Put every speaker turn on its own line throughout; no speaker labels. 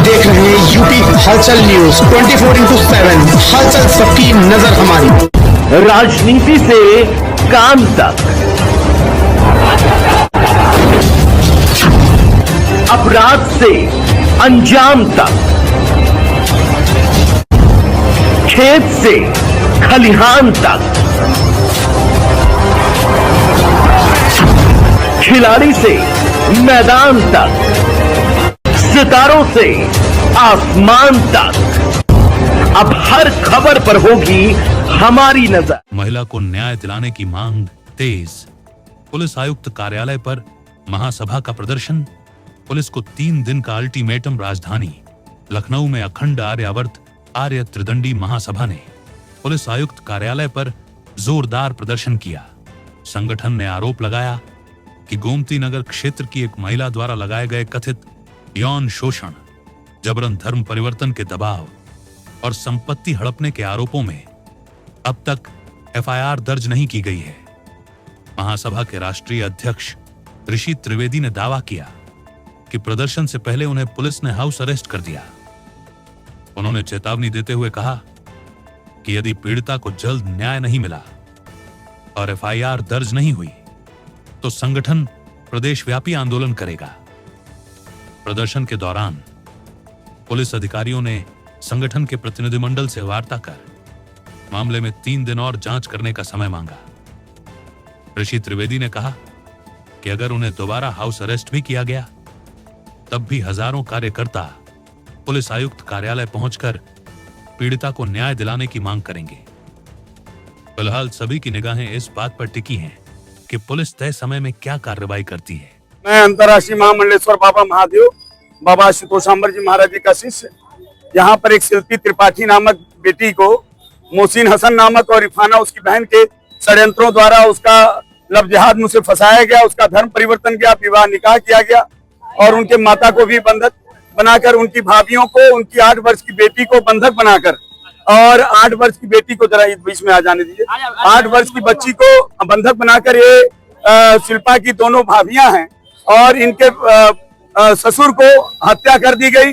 देख रहे हैं यूपी हलचल न्यूज 24/7। हलचल सबकी नजर हमारी।
राजनीति से काम तक, अपराध से अंजाम तक, खेत से खलिहान तक, खिलाड़ी से मैदान तक, सितारों से आसमान तक, अब हर खबर पर होगी हमारी नजर।
महिला को न्याय दिलाने की मांग तेज। पुलिस आयुक्त कार्यालय पर महासभा का प्रदर्शन। पुलिस को 3 दिन का अल्टीमेटम। राजधानी लखनऊ में अखंड आर्यावर्त आर्य त्रिदंडी महासभा ने पुलिस आयुक्त कार्यालय पर जोरदार प्रदर्शन किया। संगठन ने आरोप लगाया कि गोमती नगर क्षेत्र की एक महिला द्वारा लगाए गए कथित यौन शोषण, जबरन धर्म परिवर्तन के दबाव और संपत्ति हड़पने के आरोपों में अब तक एफआईआर दर्ज नहीं की गई है। महासभा के राष्ट्रीय अध्यक्ष ऋषि त्रिवेदी ने दावा किया कि प्रदर्शन से पहले उन्हें पुलिस ने हाउस अरेस्ट कर दिया। उन्होंने चेतावनी देते हुए कहा कि यदि पीड़िता को जल्द न्याय नहीं मिला और एफआईआर दर्ज नहीं हुई तो संगठन प्रदेशव्यापी आंदोलन करेगा। प्रदर्शन के दौरान पुलिस अधिकारियों ने संगठन के प्रतिनिधिमंडल से वार्ता कर मामले में 3 दिन और जांच करने का समय मांगा। ऋषि त्रिवेदी ने कहा कि अगर उन्हें दोबारा हाउस अरेस्ट भी किया गया तब भी हजारों कार्यकर्ता पुलिस आयुक्त कार्यालय पहुंचकर पीड़िता को न्याय दिलाने की मांग करेंगे। फिलहाल सभी की निगाहें इस बात पर टिकी हैं कि पुलिस तय समय में क्या कार्रवाई करती है।
मैं अंतर्राष्ट्रीय महामंडलेश्वर बाबा महादेव बाबा आशुतोषाम्बर जी महाराज जी का शिष्य, यहाँ पर एक शिल्पी त्रिपाठी नामक बेटी को मोहसिन हसन नामक और इरफाना उसकी बहन के षड्यंत्रों द्वारा उसका लव जिहाद में उसे फंसाया गया, उसका धर्म परिवर्तन किया, विवाह निकाह किया गया और उनके माता को भी बंधक बनाकर, उनकी भाभियों को, उनकी 8 वर्ष की बेटी को बंधक बनाकर और 8 वर्ष की बेटी को, जरा इस बीच में आ जाने दीजिए, 8 वर्ष की बच्ची को बंधक बनाकर ये शिल्पा की दोनों भाभियां हैं और इनके ससुर को हत्या कर दी गई।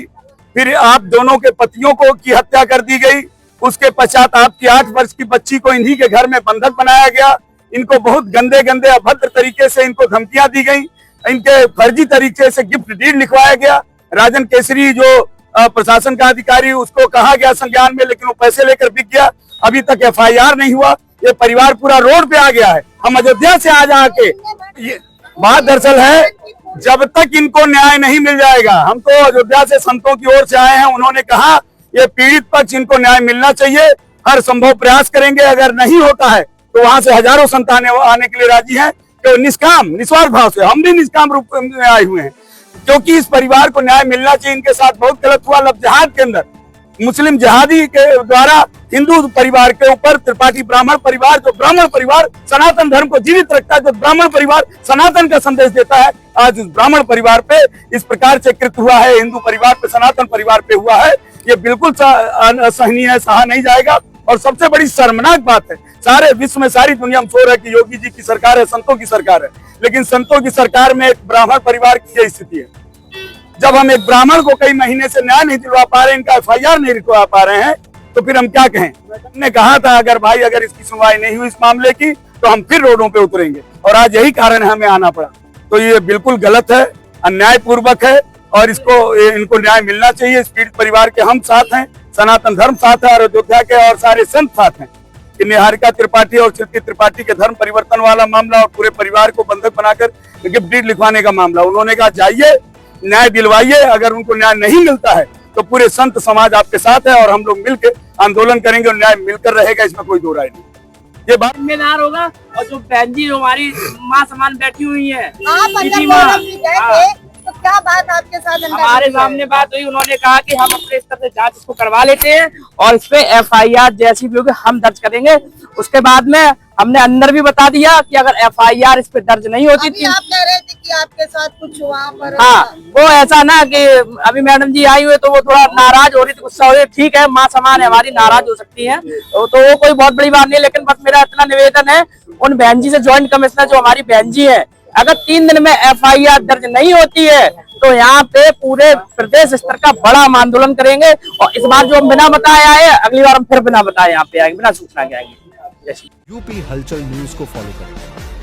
फिर आप दोनों के पतियों को की हत्या कर दी गई। उसके पश्चात आपकी 8 वर्ष की बच्ची को इन्हीं के घर में बंधक बनाया गया। इनको बहुत गंदे गंदे अभद्र तरीके से इनको धमकियां दी गई। इनके फर्जी तरीके से गिफ्ट डीड लिखवाया गया। राजन केसरी जो प्रशासन का अधिकारी, उसको कहा गया संज्ञान में, लेकिन वो पैसे लेकर बिक गया। अभी तक एफआईआर नहीं हुआ। ये परिवार पूरा रोड पे आ गया है। हम अयोध्या से आज आके, ये बात दरअसल है, जब तक इनको न्याय नहीं मिल जाएगा, हम तो अयोध्या से संतों की ओर से आए हैं। उन्होंने कहा ये पीड़ित पक्ष, इनको न्याय मिलना चाहिए, हर संभव प्रयास करेंगे। अगर नहीं होता है तो वहां से हजारों संतानें आने के लिए राजी हैं, तो निष्काम निस्वार्थ भाव से, हम भी निष्काम रूप में आए हुए हैं, क्योंकि इस परिवार को न्याय मिलना चाहिए। इनके साथ बहुत गलत हुआ। लव जिहाद के अंदर मुस्लिम जिहादी के द्वारा हिंदू परिवार के ऊपर त्रिपाठी ब्राह्मण परिवार, जो ब्राह्मण परिवार सनातन धर्म को जीवित रखता है, जो ब्राह्मण परिवार सनातन का संदेश देता है, आज उस ब्राह्मण परिवार पे इस प्रकार से कृत्य हुआ है, हिंदू परिवार पे, सनातन परिवार पे हुआ है। ये बिल्कुल असहनीय है, सहा नहीं जाएगा। और सबसे बड़ी शर्मनाक बात है, सारे विश्व में, सारी दुनिया में शोर है कि योगी जी की सरकार है, संतों की सरकार है, लेकिन संतों की सरकार में एक ब्राह्मण परिवार की यही स्थिति है। जब हम एक ब्राह्मण को कई महीने से न्याय नहीं दिलवा पा रहे हैं, इनका एफआईआर नहीं दिलवा पा रहे हैं, तो फिर हम क्या कहें। हमने कहा था अगर इसकी सुनवाई नहीं हुई इस मामले की तो हम फिर रोडों पे उतरेंगे, और आज यही कारण है हमें आना पड़ा। तो ये बिल्कुल गलत है, अन्यायपूर्वक है, और इनको न्याय मिलना चाहिए। इस पीड़ित परिवार के हम साथ हैं, सनातन धर्म साथ है, और अयोध्या के और सारे संत साथ हैं कि निहारिका त्रिपाठी और शिल्पी त्रिपाठी के धर्म परिवर्तन वाला मामला और पूरे परिवार को बंधक बनाकर गिफ्ट डीड लिखवाने का मामला, उन्होंने कहा जाइए न्याय दिलवाइए। अगर उनको न्याय नहीं मिलता है तो पूरे संत समाज आपके साथ है और हम लोग मिलकर आंदोलन करेंगे और न्याय मिलकर रहेगा, इसमें कोई दो राय नहीं। ये बात जिम्मेदार होगा। और जो बहन जी हमारी माँ समान बैठी हुई है,
तो क्या बात आपके साथ
हमारे सामने बात हुई, उन्होंने कहा कि हम अपने स्तर से जांच इसको करवा लेते हैं और इस पे एफआईआर जैसी भी होगी हम दर्ज करेंगे। उसके बाद में हमने अंदर भी बता दिया कि अगर एफआईआर इस पे दर्ज नहीं होती थी,
आप कह रहे थे कि आपके साथ कुछ वहाँ पर,
हाँ वो ऐसा ना कि अभी मैडम जी आई हुई तो वो थोड़ा नाराज हो रही थी, गुस्सा हो रही, ठीक है माँ समान है हमारी, नाराज हो सकती है तो वो कोई बहुत बड़ी बात नहीं। लेकिन बस मेरा इतना निवेदन है उन बहन जी से, ज्वाइंट कमिश्नर जो हमारी बहन जी है,
अगर 3 दिन में FIR दर्ज नहीं होती है तो यहाँ पे पूरे प्रदेश स्तर का बड़ा आंदोलन करेंगे। और इस बार जो हम बिना बताए आए, अगली बार हम फिर बिना बताए यहाँ पे आएंगे, बिना सूचना के आएंगे।
यूपी हलचल न्यूज को फॉलो करें।